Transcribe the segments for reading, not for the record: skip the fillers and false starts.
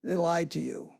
They lied to you,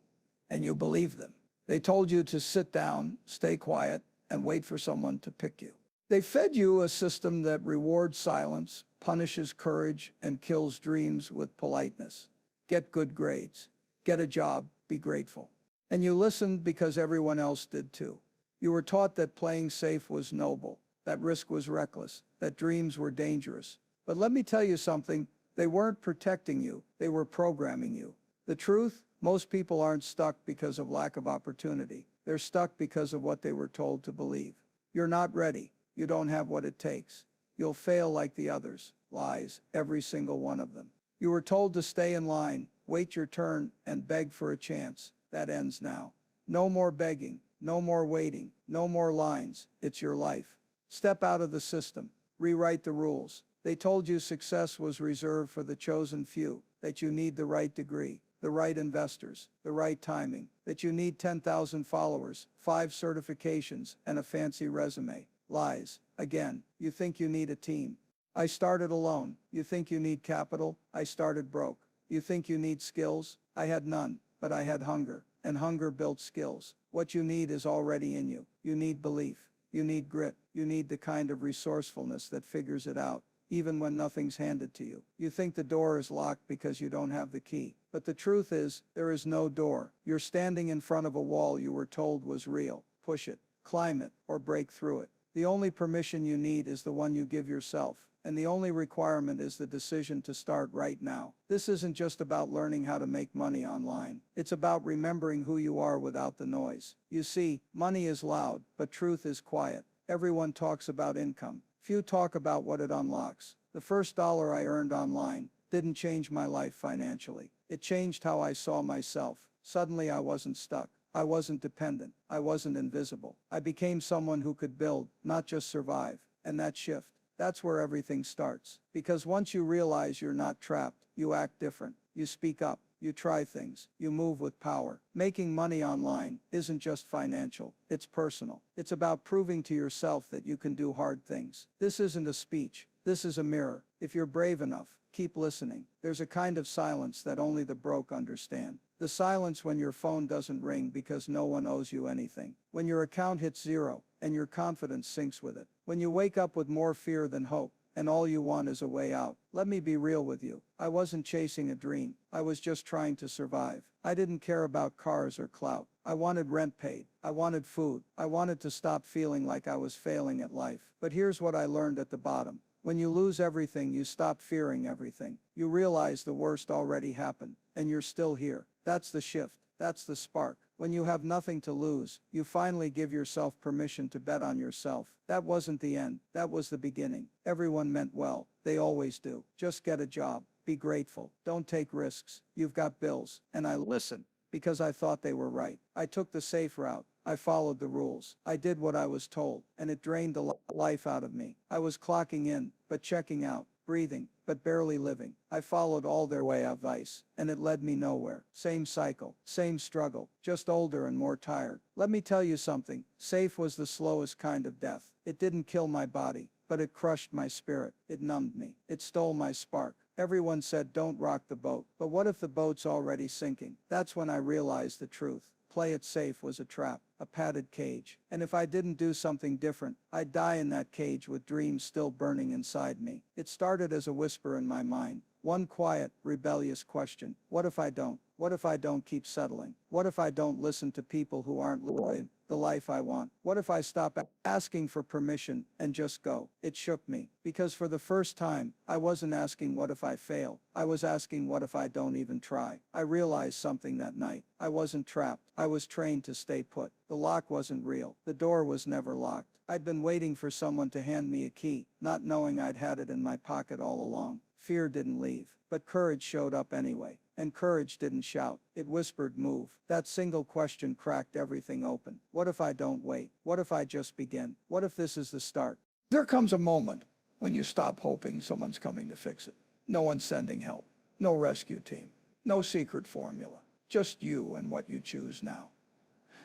and you believed them. They told you to sit down, stay quiet, and wait for someone to pick you. They fed you a system that rewards silence, punishes courage, and kills dreams with politeness. Get good grades. Get a job. Be grateful. And you listened because everyone else did too. You were taught that playing safe was noble, that risk was reckless, that dreams were dangerous. But let me tell you something, they weren't protecting you, they were programming you. The truth, most people aren't stuck because of lack of opportunity. They're stuck because of what they were told to believe. You're not ready. You don't have what it takes. You'll fail like the others. Lies, every single one of them. You were told to stay in line, wait your turn, and beg for a chance. That ends now. No more begging, no more waiting, no more lines. It's your life. Step out of the system. Rewrite the rules. They told you success was reserved for the chosen few, that you need the right degree, the right investors, the right timing, that you need 10,000 followers, 5 certifications, and a fancy resume. Lies. Again, you think you need a team. I started alone. You think you need capital? I started broke. You think you need skills? I had none, but I had hunger, and hunger built skills. What you need is already in you. You need belief. You need grit. You need the kind of resourcefulness that figures it out, even when nothing's handed to you. You think the door is locked because you don't have the key. But the truth is, there is no door. You're standing in front of a wall you were told was real. Push it, climb it, or break through it. The only permission you need is the one you give yourself, and the only requirement is the decision to start right now. This isn't just about learning how to make money online. It's about remembering who you are without the noise. You see, money is loud, but truth is quiet. Everyone talks about income. Few talk about what it unlocks. The first dollar I earned online didn't change my life financially. It changed how I saw myself. Suddenly I wasn't stuck. I wasn't dependent. I wasn't invisible. I became someone who could build, not just survive. And that shift, that's where everything starts. Because once you realize you're not trapped, you act different. You speak up. You try things. You move with power. Making money online isn't just financial. It's personal. It's about proving to yourself that you can do hard things. This isn't a speech. This is a mirror. If you're brave enough, keep listening. There's a kind of silence that only the broke understand. The silence when your phone doesn't ring because no one owes you anything. When your account hits zero and your confidence sinks with it. When you wake up with more fear than hope and all you want is a way out. Let me be real with you. I wasn't chasing a dream. I was just trying to survive. I didn't care about cars or clout. I wanted rent paid. I wanted food. I wanted to stop feeling like I was failing at life. But here's what I learned at the bottom. When you lose everything, you stop fearing everything. You realize the worst already happened, and you're still here. That's the shift. That's the spark. When you have nothing to lose, you finally give yourself permission to bet on yourself. That wasn't the end. That was the beginning. Everyone meant well. They always do. Just get a job. Be grateful. Don't take risks. You've got bills. And I listened because I thought they were right. I took the safe route. I followed the rules. I did what I was told, and it drained the life out of me. I was clocking in, but checking out, breathing, but barely living. I followed all their way of advice, and it led me nowhere. Same cycle, same struggle, just older and more tired. Let me tell you something, safe was the slowest kind of death. It didn't kill my body, but it crushed my spirit. It numbed me. It stole my spark. Everyone said don't rock the boat, but what if the boat's already sinking? That's when I realized the truth. Play it safe was a trap, a padded cage. And if I didn't do something different, I'd die in that cage with dreams still burning inside me. It started as a whisper in my mind. One quiet, rebellious question. What if I don't? What if I don't keep settling? What if I don't listen to people who aren't living the life I want? What if I stop asking for permission and just go? It shook me, because for the first time, I wasn't asking what if I fail. I was asking what if I don't even try. I realized something that night. I wasn't trapped. I was trained to stay put. The lock wasn't real. The door was never locked. I'd been waiting for someone to hand me a key, not knowing I'd had it in my pocket all along. Fear didn't leave, but courage showed up anyway. And courage didn't shout. It whispered, move. That single question cracked everything open. What if I don't wait? What if I just begin? What if this is the start? There comes a moment when you stop hoping someone's coming to fix it. No one's sending help. No rescue team. No secret formula. Just you and what you choose now.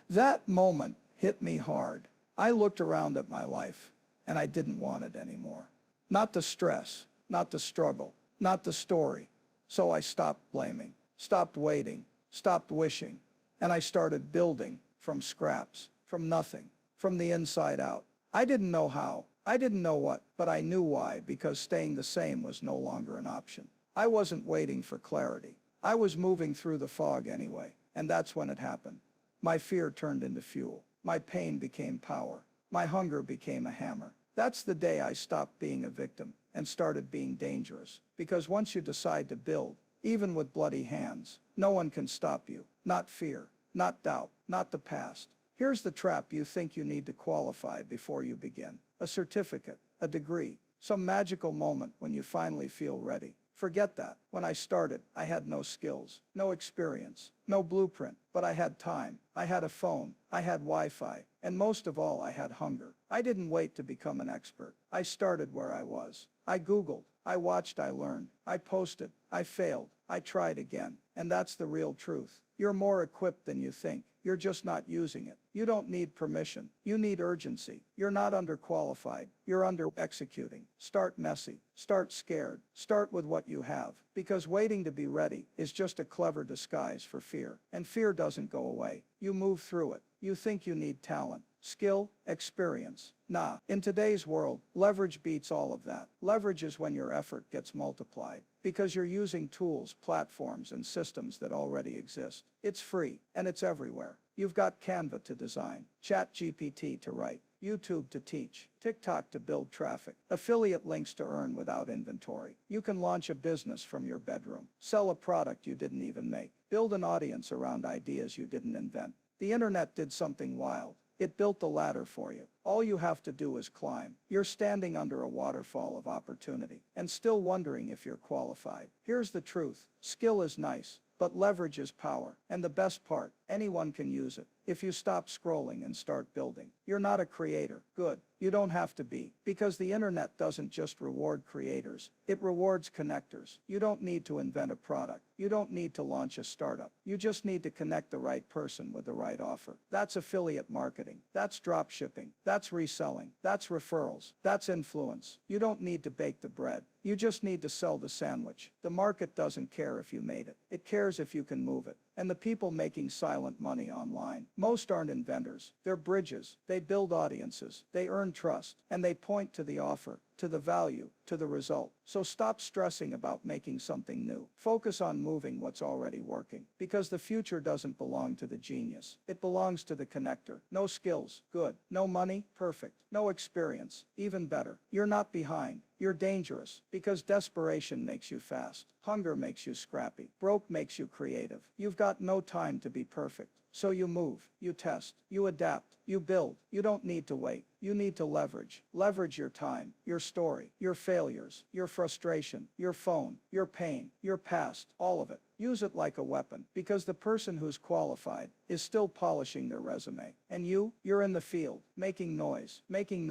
That moment hit me hard. I looked around at my life, and I didn't want it anymore. Not the stress, not the struggle, not the story. So I stopped blaming, stopped waiting, stopped wishing, and I started building from scraps, from nothing, from the inside out. I didn't know how, I didn't know what, but I knew why, because staying the same was no longer an option. I wasn't waiting for clarity. I was moving through the fog anyway, and that's when it happened. My fear turned into fuel. My pain became power. My hunger became a hammer. That's the day I stopped being a victim and started being dangerous. Because once you decide to build, even with bloody hands, no one can stop you. Not fear, not doubt, not the past. Here's the trap: you think you need to qualify before you begin. A certificate, a degree, some magical moment when you finally feel ready. Forget that. When I started, I had no skills, no experience, no blueprint, but I had time. I had a phone, I had Wi-Fi, and most of all, I had hunger. I didn't wait to become an expert. I started where I was. I Googled, I watched, I learned, I posted, I failed, I tried again. And that's the real truth. You're more equipped than you think. You're just not using it. You don't need permission. You need urgency. You're not underqualified. You're under-executing. Start messy. Start scared. Start with what you have. Because waiting to be ready is just a clever disguise for fear. And fear doesn't go away. You move through it. You think you need talent, skill, experience. Nah, in today's world, leverage beats all of that. Leverage is when your effort gets multiplied, because you're using tools, platforms, and systems that already exist. It's free, and it's everywhere. You've got Canva to design, ChatGPT to write, YouTube to teach, TikTok to build traffic, affiliate links to earn without inventory. You can launch a business from your bedroom, sell a product you didn't even make, build an audience around ideas you didn't invent. The internet did something wild. It built the ladder for you. All you have to do is climb. You're standing under a waterfall of opportunity and still wondering if you're qualified. Here's the truth. Skill is nice, but leverage is power. And the best part, anyone can use it. If you stop scrolling and start building, you're not a creator. Good. You don't have to be, because the internet doesn't just reward creators. It rewards connectors. You don't need to invent a product. You don't need to launch a startup. You just need to connect the right person with the right offer. That's affiliate marketing. That's drop shipping. That's reselling. That's referrals. That's influence. You don't need to bake the bread. You just need to sell the sandwich. The market doesn't care if you made it. It cares if you can move it. And the people making silent money online, most aren't inventors. They're bridges. They build audiences. They earn trust. And they point to the offer, to the value, to the result. So stop stressing about making something new. Focus on moving what's already working. Because the future doesn't belong to the genius. It belongs to the connector. No skills, good. No money, perfect. No experience, even better. You're not behind. You're dangerous, because desperation makes you fast. Hunger makes you scrappy. Broke makes you creative. You've got no time to be perfect. So you move, you test, you adapt, you build. You don't need to wait. You need to leverage. Leverage your time, your story, your failures, your frustration, your phone, your pain, your past, all of it. Use it like a weapon, because the person who's qualified is still polishing their resume. And you're in the field, making noise, making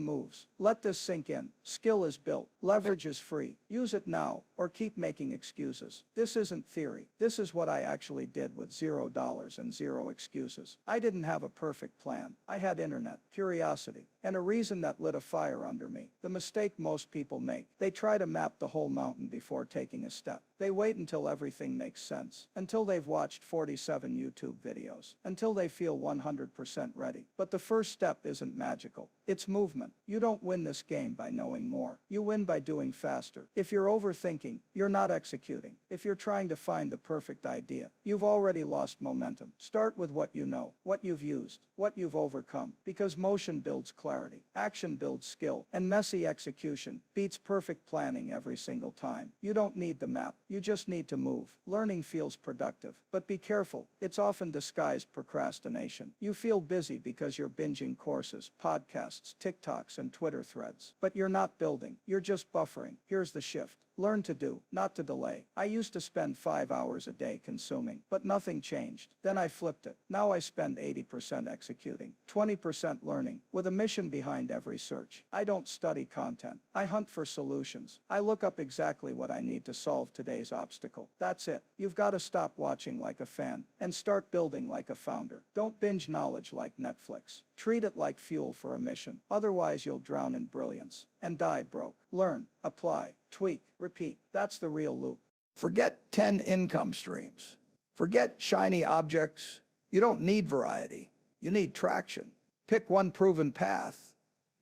moves. Let this sink in. Skill is built. Leverage is free. Use it now, or keep making excuses. This isn't theory. This is what I actually did with $0 and zero excuses. I didn't have a perfect plan. I had internet, curiosity, and a reason that lit a fire under me. The mistake most people make: they try to map the whole mountain before taking a step. They wait until everything makes sense, until they've watched 47 YouTube videos, until they feel 100% ready. But the first step isn't magical. It's movement. You don't win this game by knowing more. You win by doing faster. If you're overthinking, you're not executing. If you're trying to find the perfect idea, you've already lost momentum. Start with what you know, what you've used, what you've overcome, because motion builds clarity, action builds skill, and messy execution beats perfect planning every single time. You don't need the map. You just need to move. Learning feels productive, but be careful. It's often disguised procrastination. You feel busy because you're binging courses, podcasts, TikToks, and Twitter threads. But you're not building. You're just buffering. Here's the shift. Learn to do, not to delay. I used to spend 5 hours a day consuming, but nothing changed. Then I flipped it. Now I spend 80% executing, 20% learning, with a mission behind every search. I don't study content. I hunt for solutions. I look up exactly what I need to solve today's obstacle. That's it. You've got to stop watching like a fan and start building like a founder. Don't binge knowledge like Netflix. Treat it like fuel for a mission. Otherwise, you'll drown in brilliance and die broke. Learn, apply, tweak, repeat. That's the real loop. Forget 10 income streams. Forget shiny objects. You don't need variety. You need traction. Pick one proven path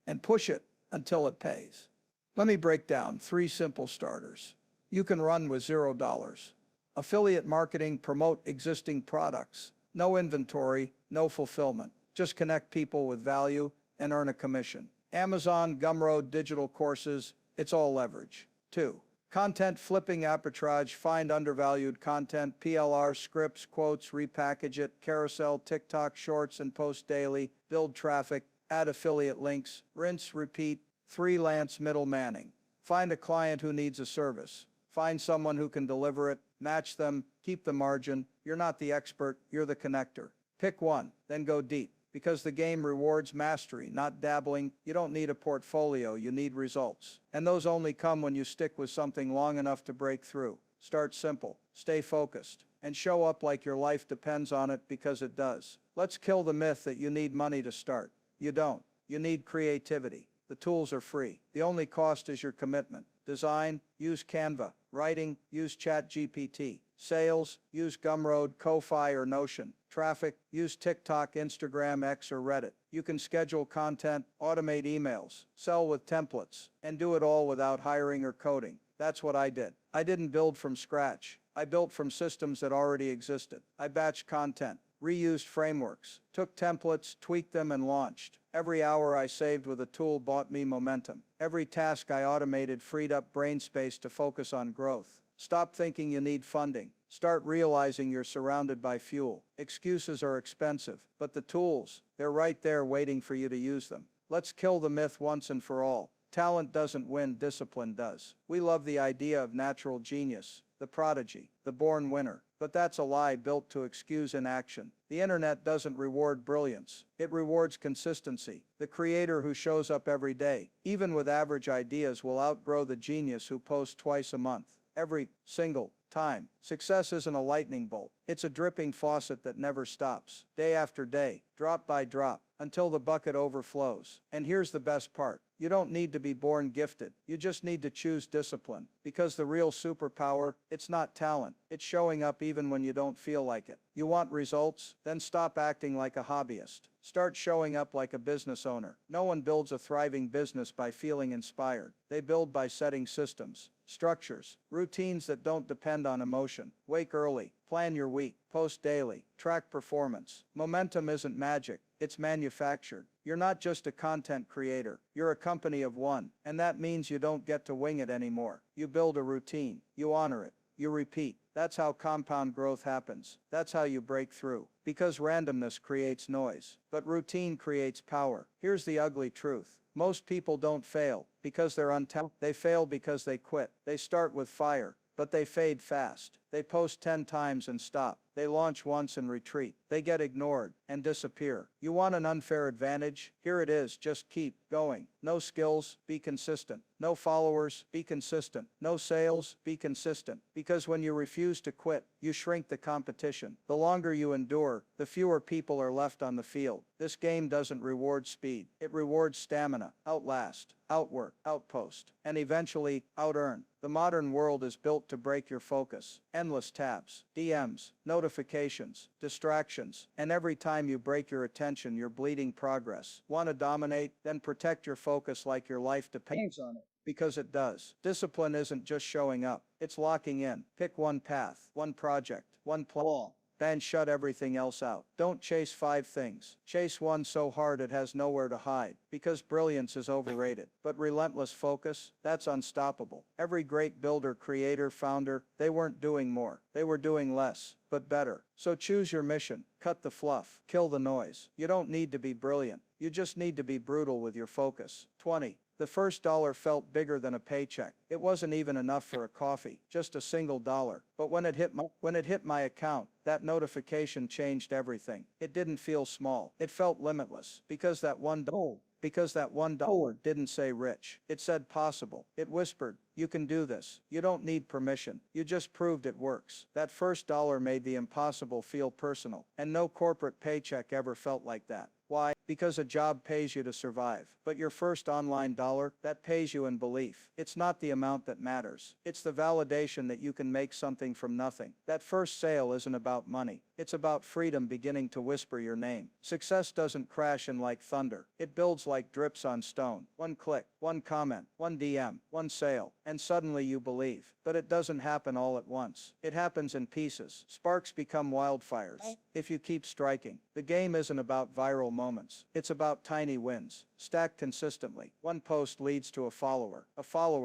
and push it until it pays. Let me break down 3 simple starters you can run with $0. Affiliate marketing, promote existing products. No inventory, no fulfillment. Just connect people with value and earn a commission. Amazon, Gumroad, digital courses, it's all leverage. 2. Content flipping arbitrage, find undervalued content, PLR, scripts, quotes, repackage it, carousel, TikTok, shorts, and post daily, build traffic, add affiliate links, rinse, repeat, freelance middlemanning. Find a client who needs a service. Find someone who can deliver it, match them, keep the margin. You're not the expert, you're the connector. Pick one, then go deep. Because the game rewards mastery, not dabbling. You don't need a portfolio, you need results. And those only come when you stick with something long enough to break through. Start simple, stay focused, and show up like your life depends on it, because it does. Let's kill the myth that you need money to start. You don't. You need creativity. The tools are free. The only cost is your commitment. Design, use Canva. Writing, use ChatGPT. Sales, use Gumroad, Ko-Fi, or Notion. Traffic, use TikTok, Instagram, X, or Reddit. You can schedule content, automate emails, sell with templates, and do it all without hiring or coding. That's what I did. I didn't build from scratch. I built from systems that already existed. I batched content, reused frameworks, took templates, tweaked them, and launched. Every hour I saved with a tool bought me momentum. Every task I automated freed up brain space to focus on growth. Stop thinking you need funding. Start realizing you're surrounded by fuel. Excuses are expensive, but the tools, they're right there waiting for you to use them. Let's kill the myth once and for all. Talent doesn't win, discipline does. We love the idea of natural genius, the prodigy, the born winner. But that's a lie built to excuse inaction. The internet doesn't reward brilliance. It rewards consistency. The creator who shows up every day, even with average ideas, will outgrow the genius who posts twice a month. Every single time. Success isn't a lightning bolt. It's a dripping faucet that never stops. Day after day, drop by drop, until the bucket overflows. And here's the best part. You don't need to be born gifted. You just need to choose discipline. Because the real superpower, it's not talent. It's showing up even when you don't feel like it. You want results? Then stop acting like a hobbyist. Start showing up like a business owner. No one builds a thriving business by feeling inspired. They build by setting systems, structures, routines that don't depend on emotion. Wake early, plan your week, post daily, track performance. Momentum isn't magic, it's manufactured. You're not just a content creator, you're a company of one, and that means you don't get to wing it anymore. You build a routine, you honor it, you repeat. That's how compound growth happens. That's how you break through. Because randomness creates noise, but routine creates power. Here's the ugly truth. Most people don't fail because they're untalented. They fail because they quit. They start with fire, but they fade fast. They post 10 times and stop. They launch once and retreat. They get ignored and disappear. You want an unfair advantage? Here it is. Just keep going. No skills, be consistent. No followers, be consistent. No sales, be consistent. Because when you refuse to quit, you shrink the competition. The longer you endure, the fewer people are left on the field. This game doesn't reward speed. It rewards stamina, outlast, outwork, outpost, and eventually out-earn. The modern world is built to break your focus. Endless tabs, DMs, notifications, distractions, and every time you break your attention, you're bleeding progress. Want to dominate? Then protect your focus like your life depends on it. Because it does. Discipline isn't just showing up. It's locking in. Pick one path, one project, one plan. Then shut everything else out. Don't chase 5 things. Chase one so hard it has nowhere to hide. Because brilliance is overrated. But relentless focus, that's unstoppable. Every great builder, creator, founder, they weren't doing more. They were doing less, but better. So choose your mission. Cut the fluff. Kill the noise. You don't need to be brilliant. You just need to be brutal with your focus. 20. The first dollar felt bigger than a paycheck. It wasn't even enough for a coffee, just a single dollar. But when it hit my account, that notification changed everything. It didn't feel small. It felt limitless. Because that $1 didn't say rich. It said possible. It whispered, you can do this. You don't need permission. You just proved it works. That first dollar made the impossible feel personal. And no corporate paycheck ever felt like that. Why? because a job pays you to survive. But your first online dollar, that pays you in belief. It's not the amount that matters. It's the validation that you can make something from nothing. That first sale isn't about money. It's about freedom beginning to whisper your name. Success doesn't crash in like thunder. It builds like drips on stone. One click, one comment, one DM, one sale, and suddenly you believe. But it doesn't happen all at once. It happens in pieces. Sparks become wildfires. If you keep striking, the game isn't about viral moments. It's about tiny wins, stacked consistently. One post leads to a follower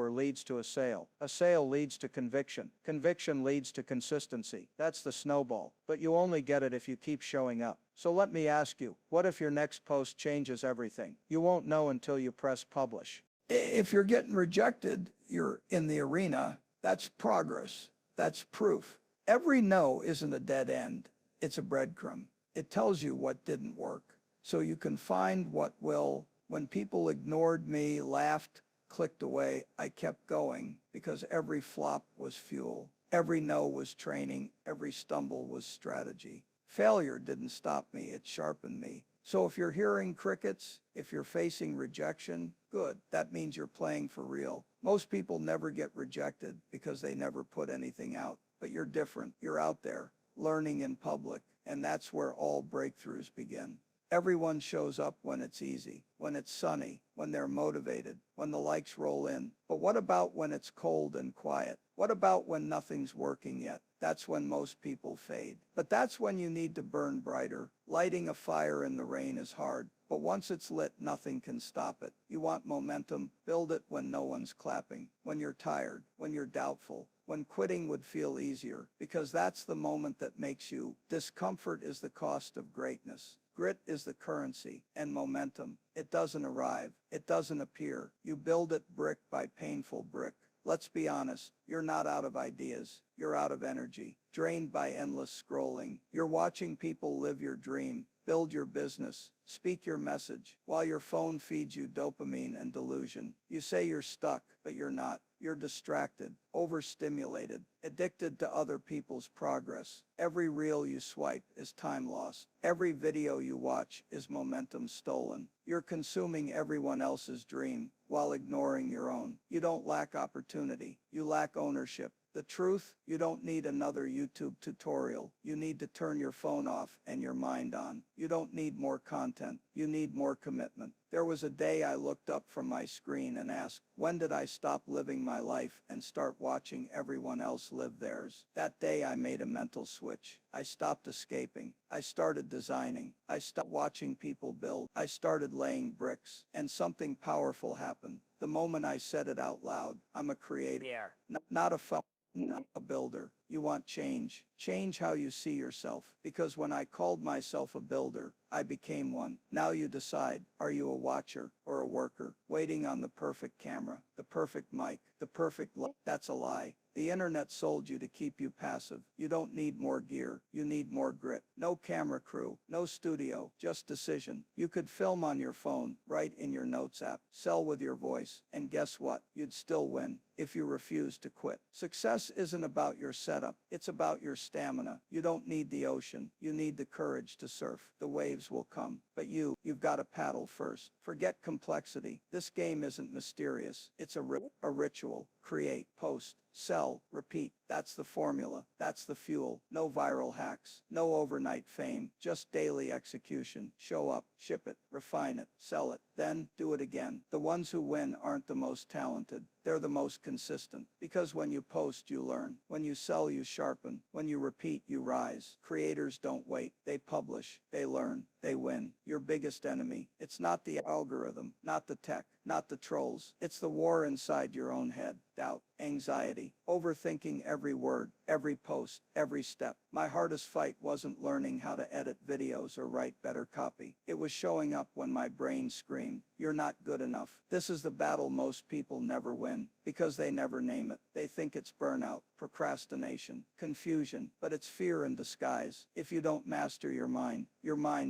leads to a sale leads to conviction leads to consistency. That's the snowball, but you only get it if you keep showing up. So let me ask you, what if your next post changes everything? You won't know until you press publish. If you're getting rejected, you're in the arena. That's progress. That's proof. Every no isn't a dead end. It's a breadcrumb. It tells you what didn't work, so you can find what will. When people ignored me, laughed, clicked away, I kept going because every flop was fuel. Every no was training. Every stumble was strategy. Failure didn't stop me. It sharpened me. So if you're hearing crickets, if you're facing rejection, good. That means you're playing for real. Most people never get rejected because they never put anything out. But you're different. You're out there, learning in public, and that's where all breakthroughs begin. Everyone shows up when it's easy, when it's sunny, when they're motivated, when the likes roll in. But what about when it's cold and quiet? What about when nothing's working yet? That's when most people fade. But that's when you need to burn brighter. Lighting a fire in the rain is hard, but once it's lit, nothing can stop it. You want momentum? Build it when no one's clapping, when you're tired, when you're doubtful, when quitting would feel easier, because that's the moment that makes you. Discomfort is the cost of greatness. Grit is the currency, and momentum. It doesn't arrive. It doesn't appear. You build it brick by painful brick. Let's be honest, you're not out of ideas. You're out of energy, drained by endless scrolling. You're watching people live your dream, build your business, speak your message, while your phone feeds you dopamine and delusion. You say you're stuck, but you're not. You're distracted, overstimulated, addicted to other people's progress. Every reel you swipe is time lost. Every video you watch is momentum stolen. You're consuming everyone else's dream while ignoring your own. You don't lack opportunity. You lack ownership. The truth, you don't need another YouTube tutorial. You need to turn your phone off and your mind on. You don't need more content. You need more commitment. There was a day I looked up from my screen and asked, when did I stop living my life and start watching everyone else live theirs? That day I made a mental switch. I stopped escaping. I started designing. I stopped watching people build. I started laying bricks, and something powerful happened. The moment I said it out loud, I'm a creator, not a phone. Not a builder. You want change. Change how you see yourself. Because when I called myself a builder, I became one. Now you decide, are you a watcher or a worker? Waiting on the perfect camera, the perfect mic, the perfect light. That's a lie. The internet sold you to keep you passive. You don't need more gear. You need more grit. No camera crew, no studio, just decision. You could film on your phone, write in your notes app, sell with your voice, and guess what? You'd still win if you refuse to quit. Success isn't about your setup. It's about your stamina. You don't need the ocean. You need the courage to surf. The waves will come. But you've got to paddle first. Forget complexity. This game isn't mysterious. It's a ritual. Create, post, sell, repeat. That's the formula. That's the fuel. No viral hacks. No overnight fame. Just daily execution. Show up, ship it, refine it, sell it, then do it again. The ones who win aren't the most talented. They're the most consistent. Because when you post, you learn. When you sell, you sharpen. When you repeat, you rise. Creators don't wait. They publish. They learn. They win. Your biggest enemy. It's not the algorithm, not the tech, not the trolls. It's the war inside your own head. Doubt, anxiety, overthinking every word, every post, every step. My hardest fight wasn't learning how to edit videos or write better copy. It was showing up when my brain screamed, you're not good enough. This is the battle most people never win because they never name it. They think it's burnout, procrastination, confusion, but it's fear in disguise. If you don't master your mind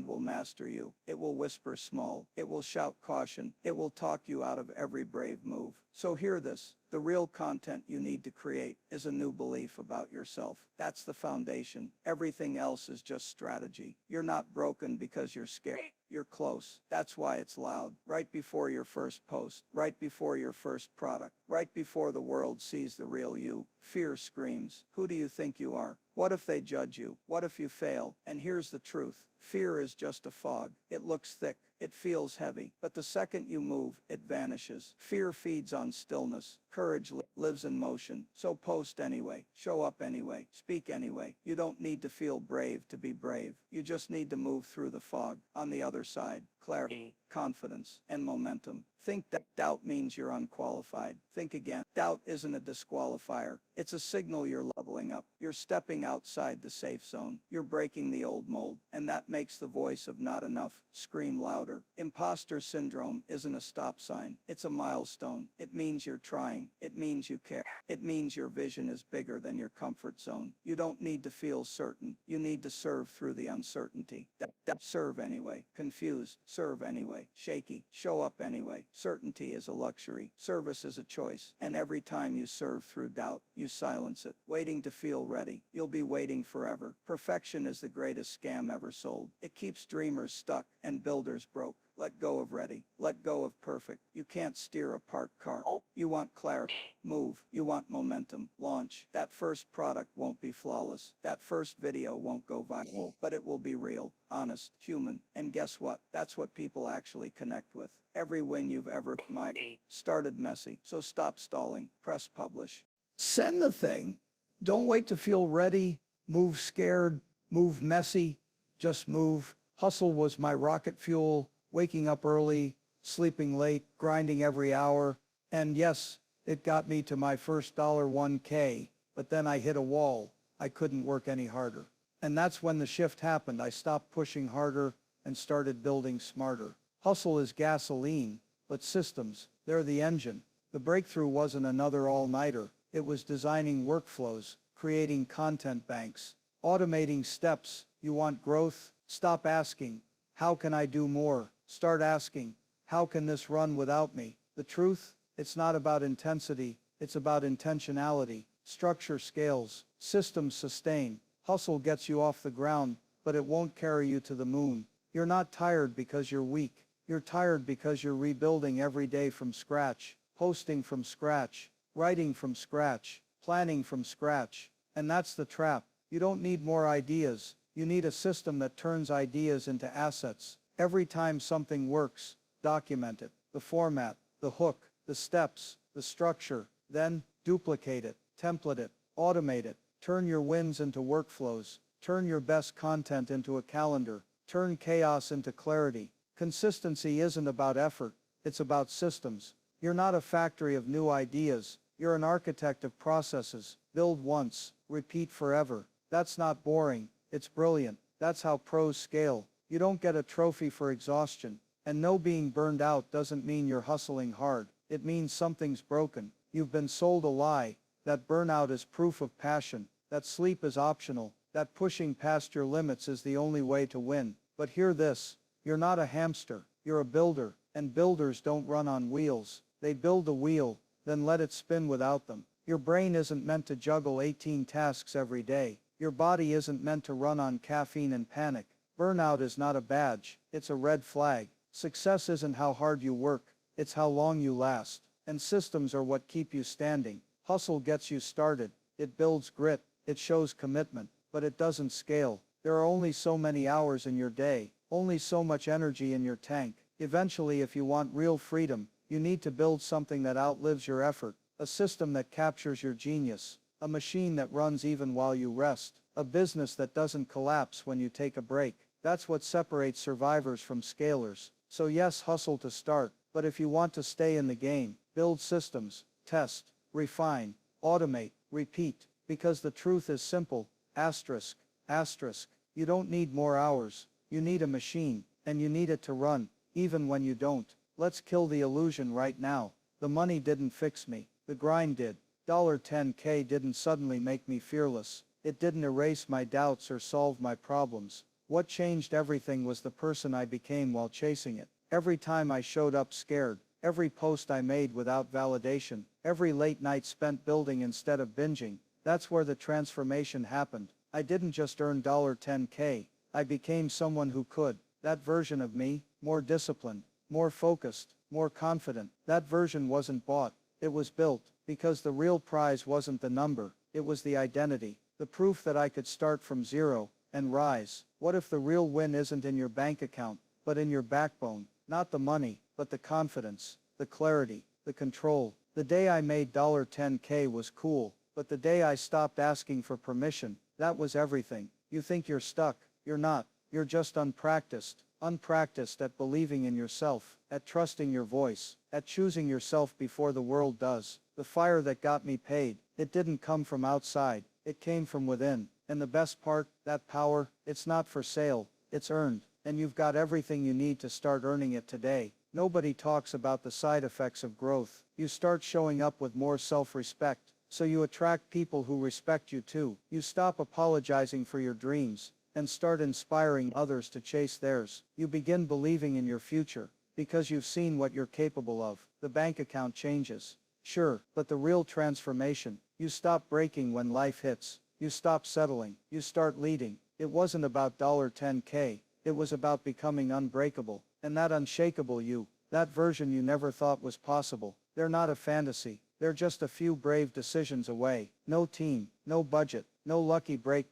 will master you. It will whisper small. It will shout caution. It will talk you out of every brave move. So hear this. The real content you need to create is a new belief about yourself. That's the foundation. Everything else is just strategy. You're not broken because you're scared. You're close. That's why it's loud. Right before your first post, right before your first product, right before the world sees the real you, fear screams, who do you think you are? What if they judge you? What if you fail? And here's the truth. Fear is just a fog. It looks thick. It feels heavy. But the second you move, it vanishes. Fear feeds on stillness. Courage lives in motion. So post anyway. Show up anyway. Speak anyway. You don't need to feel brave to be brave. You just need to move through the fog. On the other side, clarity, confidence, and momentum. Think that doubt means you're unqualified. Think again. Doubt isn't a disqualifier. It's a signal you're leveling up. You're stepping outside the safe zone. You're breaking the old mold. And that makes the voice of not enough scream louder. Imposter syndrome isn't a stop sign. It's a milestone. It means you're trying. It means you care. It means your vision is bigger than your comfort zone. You don't need to feel certain. You need to serve through the uncertainty. Serve anyway. Confused. Serve anyway. Shaky. Show up anyway. Certainty is a luxury. Service is a choice. And every time you serve through doubt, you silence it. Waiting to feel ready. You'll be waiting forever. Perfection is the greatest scam ever sold. It keeps dreamers stuck and builders broke. Let go of ready. Let go of perfect. You can't steer a parked car. You want clarity. Move. You want momentum. Launch. That first product won't be flawless. That first video won't go viral. But it will be real, honest, human. And guess what? That's what people actually connect with. Every win you've ever made started messy. So stop stalling. Press publish. Send the thing. Don't wait to feel ready. Move scared. Move messy. Just move. Hustle was my rocket fuel. Waking up early, sleeping late, grinding every hour. And yes, it got me to my first $1K, but then I hit a wall. I couldn't work any harder. And that's when the shift happened. I stopped pushing harder and started building smarter. Hustle is gasoline, but systems, they're the engine. The breakthrough wasn't another all-nighter. It was designing workflows, creating content banks, automating steps. You want growth? Stop asking, how can I do more? Start asking, how can this run without me? The truth, it's not about intensity, it's about intentionality. Structure scales, systems sustain. Hustle gets you off the ground, but it won't carry you to the moon. You're not tired because you're weak. You're tired because you're rebuilding every day from scratch, posting from scratch, writing from scratch, planning from scratch. And that's the trap. You don't need more ideas. You need a system that turns ideas into assets. Every time something works, document it. The format, the hook, the steps, the structure. Then, duplicate it, template it, automate it. Turn your wins into workflows. Turn your best content into a calendar. Turn chaos into clarity. Consistency isn't about effort, it's about systems. You're not a factory of new ideas. You're an architect of processes. Build once, repeat forever. That's not boring, it's brilliant. That's how pros scale. You don't get a trophy for exhaustion. And no, being burned out doesn't mean you're hustling hard. It means something's broken. You've been sold a lie. That burnout is proof of passion. That sleep is optional. That pushing past your limits is the only way to win. But hear this. You're not a hamster. You're a builder. And builders don't run on wheels. They build a wheel, then let it spin without them. Your brain isn't meant to juggle 18 tasks every day. Your body isn't meant to run on caffeine and panic. Burnout is not a badge, it's a red flag. Success isn't how hard you work, it's how long you last. And systems are what keep you standing. Hustle gets you started, it builds grit, it shows commitment, but it doesn't scale. There are only so many hours in your day, only so much energy in your tank. Eventually, if you want real freedom, you need to build something that outlives your effort, a system that captures your genius, a machine that runs even while you rest, a business that doesn't collapse when you take a break. That's what separates survivors from scalers. So yes, hustle to start, but if you want to stay in the game, build systems, test, refine, automate, repeat, because the truth is simple, asterisk, asterisk. You don't need more hours, you need a machine, and you need it to run, even when you don't. Let's kill the illusion right now. The money didn't fix me, the grind did. $10K didn't suddenly make me fearless. It didn't erase my doubts or solve my problems. What changed everything was the person I became while chasing it. Every time I showed up scared, every post I made without validation, every late night spent building instead of binging, that's where the transformation happened. I didn't just earn $10K, I became someone who could. That version of me, more disciplined, more focused, more confident, that version wasn't bought, it was built, because the real prize wasn't the number, it was the identity, the proof that I could start from zero and rise. What if the real win isn't in your bank account, but in your backbone? Not the money, but the confidence, the clarity, the control. The day I made $10K was cool, but the day I stopped asking for permission, that was everything. You think you're stuck, you're not. You're just unpracticed at believing in yourself, at trusting your voice, at choosing yourself before the world does. The fire that got me paid, it didn't come from outside, it came from within. And the best part, that power, it's not for sale, it's earned, and you've got everything you need to start earning it today. Nobody talks about the side effects of growth. You start showing up with more self-respect, so you attract people who respect you too. You stop apologizing for your dreams, and start inspiring others to chase theirs. You begin believing in your future, because you've seen what you're capable of. The bank account changes, sure, but the real transformation, you stop breaking when life hits. You stop settling, you start leading. It wasn't about $10K, it was about becoming unbreakable, and that unshakable you, that version you never thought was possible. They're not a fantasy, they're just a few brave decisions away. No team, no budget, no lucky break.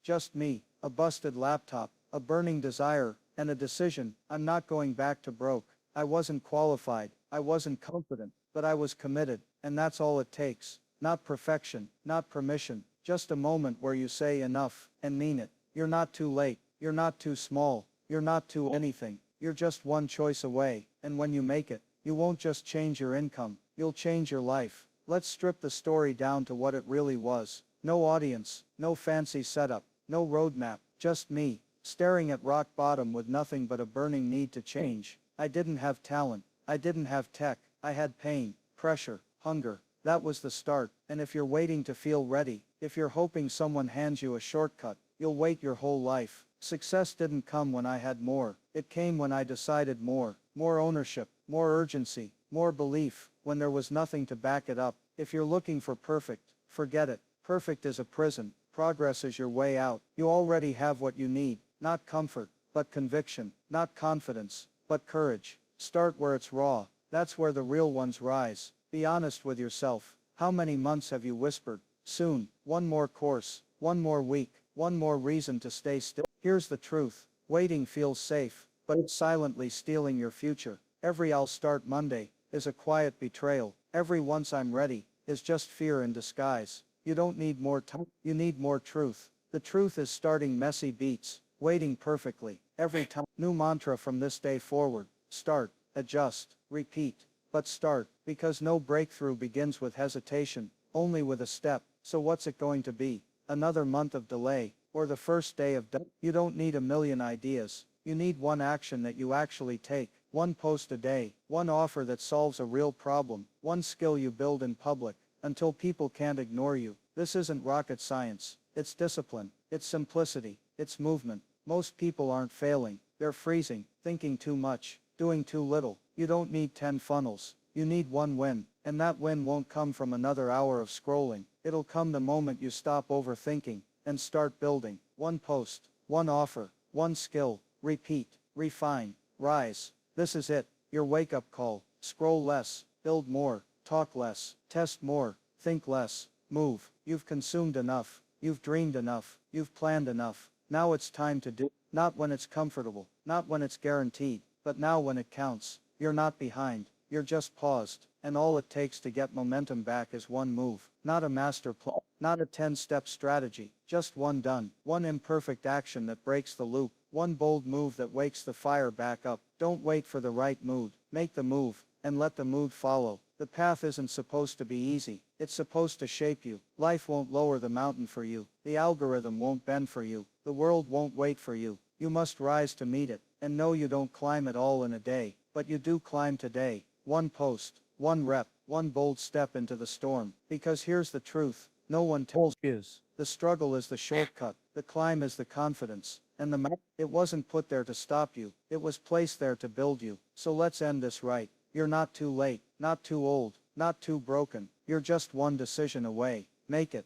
Just me, a busted laptop, a burning desire, and a decision. I'm not going back to broke. I wasn't qualified, I wasn't confident, but I was committed, and that's all it takes. Not perfection, not permission, just a moment where you say enough, and mean it. You're not too late, you're not too small, you're not too anything, you're just one choice away, and when you make it, you won't just change your income, you'll change your life. Let's strip the story down to what it really was. No audience, no fancy setup, no roadmap, just me, staring at rock bottom with nothing but a burning need to change. I didn't have talent, I didn't have tech, I had pain, pressure, hunger. That was the start, and if you're waiting to feel ready, if you're hoping someone hands you a shortcut, you'll wait your whole life. Success didn't come when I had more, it came when I decided more ownership, more urgency, more belief, when there was nothing to back it up. If you're looking for perfect, forget it. Perfect is a prison, progress is your way out. You already have what you need, not comfort, but conviction, not confidence, but courage. Start where it's raw, that's where the real ones rise. Be honest with yourself. How many months have you whispered, soon, one more course, one more week, one more reason to stay still? Here's the truth, waiting feels safe, but it's silently stealing your future. Every "I'll start Monday" is a quiet betrayal. Every "once I'm ready" is just fear in disguise. You don't need more time, you need more truth. The truth is starting messy beats, waiting perfectly, every time. New mantra from this day forward, start, adjust, repeat. But start, because no breakthrough begins with hesitation, only with a step. So what's it going to be? Another month of delay, or the first day of doubt? You don't need a million ideas. You need one action that you actually take. One post a day, one offer that solves a real problem, one skill you build in public, until people can't ignore you. This isn't rocket science. It's discipline. It's simplicity. It's movement. Most people aren't failing. They're freezing, thinking too much, doing too little. You don't need 10 funnels. You need one win, and that win won't come from another hour of scrolling. It'll come the moment you stop overthinking and start building. One post, one offer, one skill, repeat, refine, rise. This is it, your wake-up call. Scroll less, build more, talk less, test more, think less, move. You've consumed enough, you've dreamed enough, you've planned enough. Now it's time to do. Not when it's comfortable, not when it's guaranteed, but now when it counts. You're not behind, you're just paused, and all it takes to get momentum back is one move. Not a master plan, not a 10-step strategy, just one done, one imperfect action that breaks the loop, one bold move that wakes the fire back up. Don't wait for the right mood, make the move, and let the mood follow. The path isn't supposed to be easy, it's supposed to shape you. Life won't lower the mountain for you, the algorithm won't bend for you, the world won't wait for you. You must rise to meet it, and know you don't climb it all in a day, but you do climb today. One post, one rep, one bold step into the storm. Because here's the truth, no one tells you. The struggle is the shortcut, the climb is the confidence, and the map, it wasn't put there to stop you, it was placed there to build you. So let's end this right. You're not too late, not too old, not too broken. You're just one decision away. Make it.